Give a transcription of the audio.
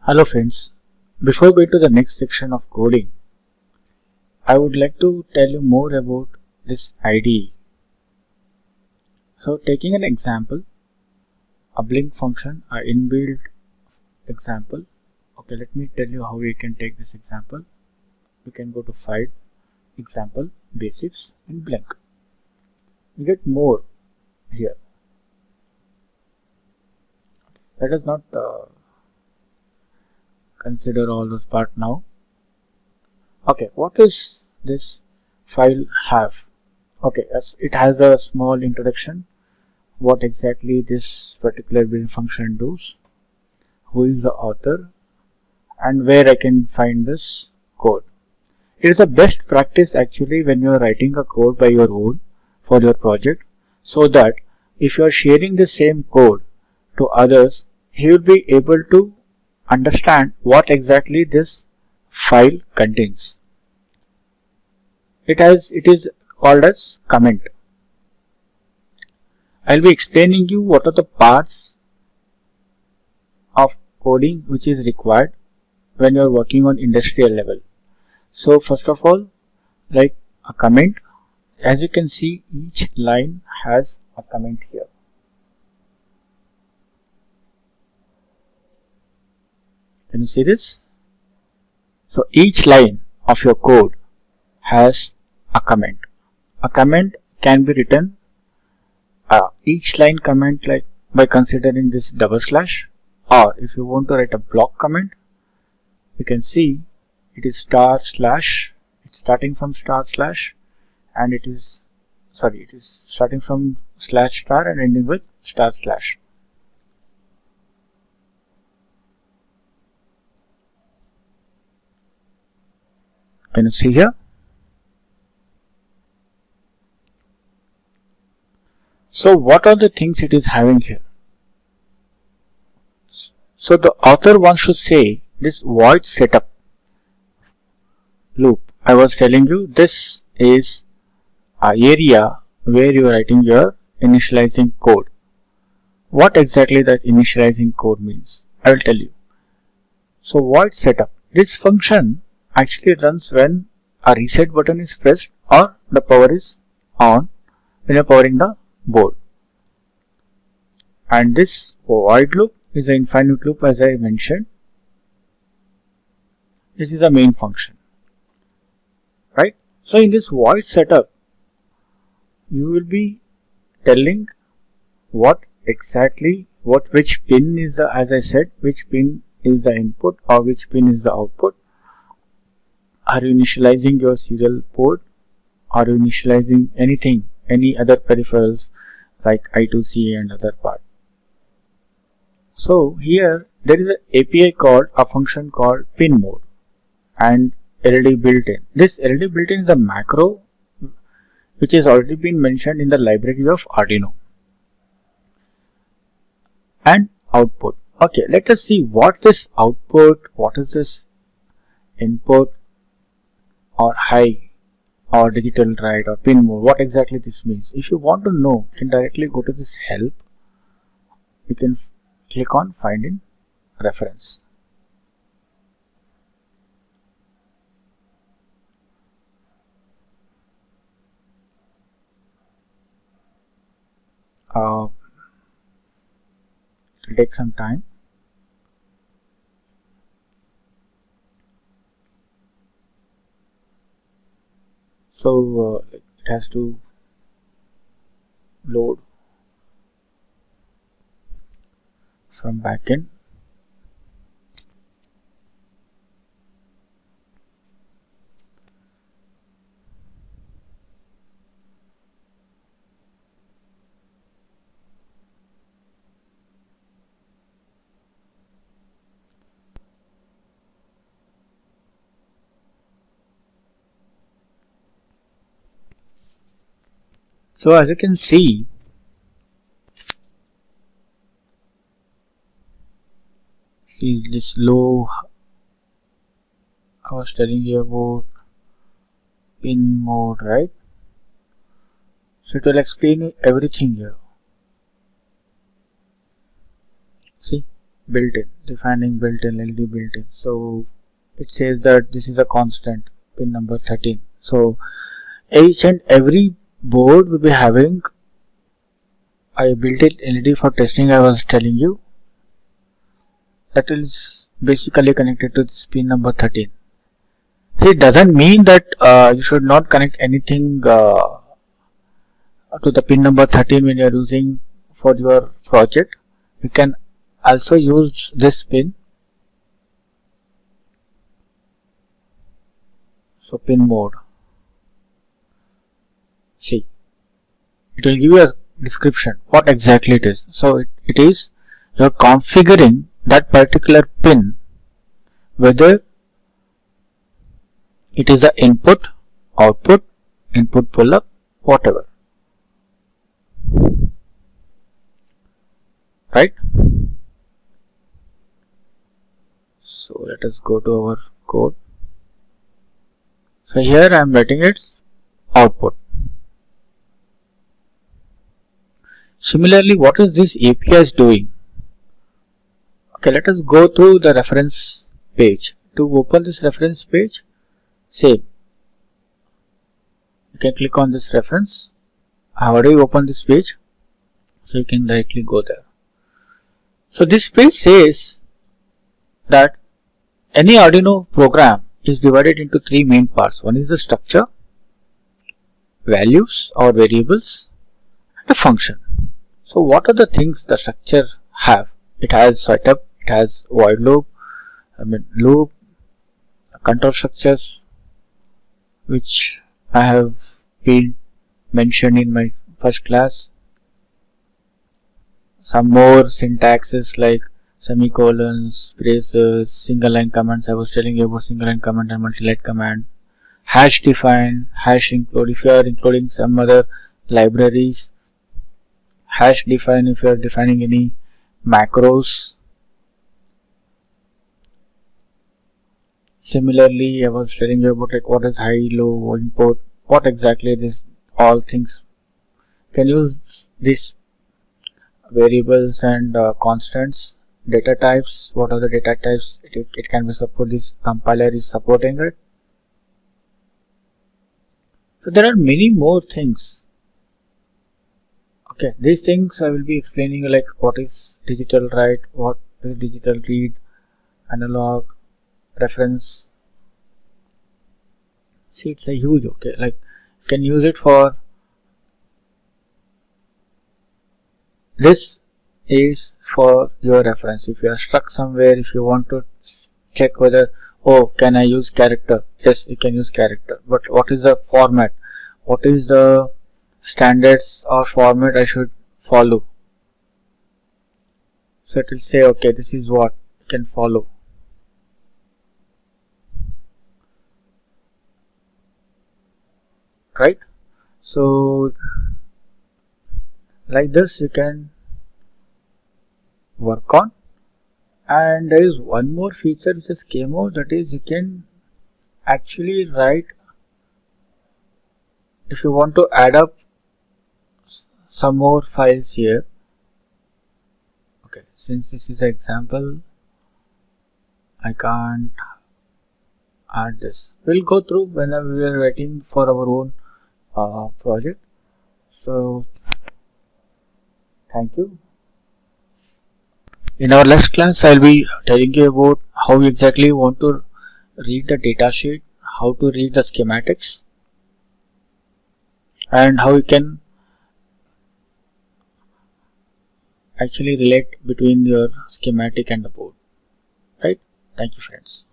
Hello friends, before going to the next section of coding, I would like to tell you more about this IDE. So taking an example, a blink function, a inbuilt example. Okay, let me tell you how we can take this example. We can go to File, Example, Basics and Blink. We get more here. Let us not consider all those part now. Okay, what is this file have? Okay, it has a small introduction. What exactly this particular build function does, who is the author, and where I can find this code. It is a best practice actually when you are writing a code by your own for your project, so that if you are sharing the same code to others, he will be able to understand what exactly this file contains. It is called as comment. I'll be explaining you what are the parts of coding which is required when you are working on industrial level. So first of all, like a comment, as you can see, each line has a comment here. Can you see this? So each line of your code has a comment. A comment can be written each line comment like by considering this double slash, or if you want to write a block comment, you can see it is star slash. It's starting from star slash, and it is starting from slash star and ending with star slash. Can you see here? So what are the things it is having here? So the author wants to say this void setup loop. I was telling you this is an area where you are writing your initializing code. What exactly that initializing code means, I will tell you. So void setup, this function actually runs when a reset button is pressed or the power is on when you are powering the board. And this void loop is an infinite loop, as I mentioned. This is the main function, right? So in this void setup, you will be telling what exactly, which pin is the, as I said, which pin is the input or which pin is the output. Are you initializing your serial port? Are you initializing anything, any other peripherals like I2C and other part? So here there is an API called a function called pin mode and LED built-in. This LED built-in is a macro which has already been mentioned in the library of Arduino. And output. Okay, let us see what this output, what is this input or high or digital write or pin mode, what exactly this means. If you want to know, you can directly go to this help. You can click on find in reference. It will take some time. So it has to load from backend. So as you can see, this low, I was telling you about pin mode, right? So it will explain everything here. See, built-in, defining built-in LED built-in. So it says that this is a constant, pin number 13. So each and every board will be having a built-in LED for testing. I was telling you that is basically connected to this pin number 13. It doesn't mean that you should not connect anything to the pin number 13 when you are using for your project. You can also use this pin. So pin mode. See, it will give you a description what exactly it is. So it is you are configuring that particular pin, whether it is a input, output, input pull-up, whatever. Right? So let us go to our code. So here I am writing its output. Similarly, what is this API is doing? Okay, let us go through the reference page. To open this reference page, same. You can click on this reference. I have already opened this page, so you can directly go there. So this page says that any Arduino program is divided into three main parts. One is the structure, values or variables, and a function. So what are the things the structure have? It has setup, it has void loop, loop, control structures, which I have been mentioned in my first class. Some more syntaxes like semicolons, braces, single line commands. I was telling you about single line command and multi-line command. Hash define, hash include if you are including some other libraries. Hash define if you are defining any macros. Similarly, I was telling you about like what is high, low, input, what exactly this all things. You can use these variables and constants. Data types, what are the data types? It can be supported. This compiler is supporting it. So there are many more things. Okay, these things I will be explaining you, like what is digital write, what is digital read, analog, reference. See, it's a huge, okay, like you can use it for this is for your reference. If you are stuck somewhere, if you want to check whether, oh, can I use character? Yes, you can use character, but what is the format? What is the standards or format I should follow? So it will say, okay, this is what you can follow. Right? So like this you can work on. And there is one more feature which just came out, that is you can actually write, if you want to add up some more files here. Okay, since this is an example, I can't add this. We'll go through whenever we are writing for our own project. So thank you. In our next class, I will be telling you about how we exactly want to read the data sheet, how to read the schematics, and how you can actually relate between your schematic and the board. Right? Thank you, friends.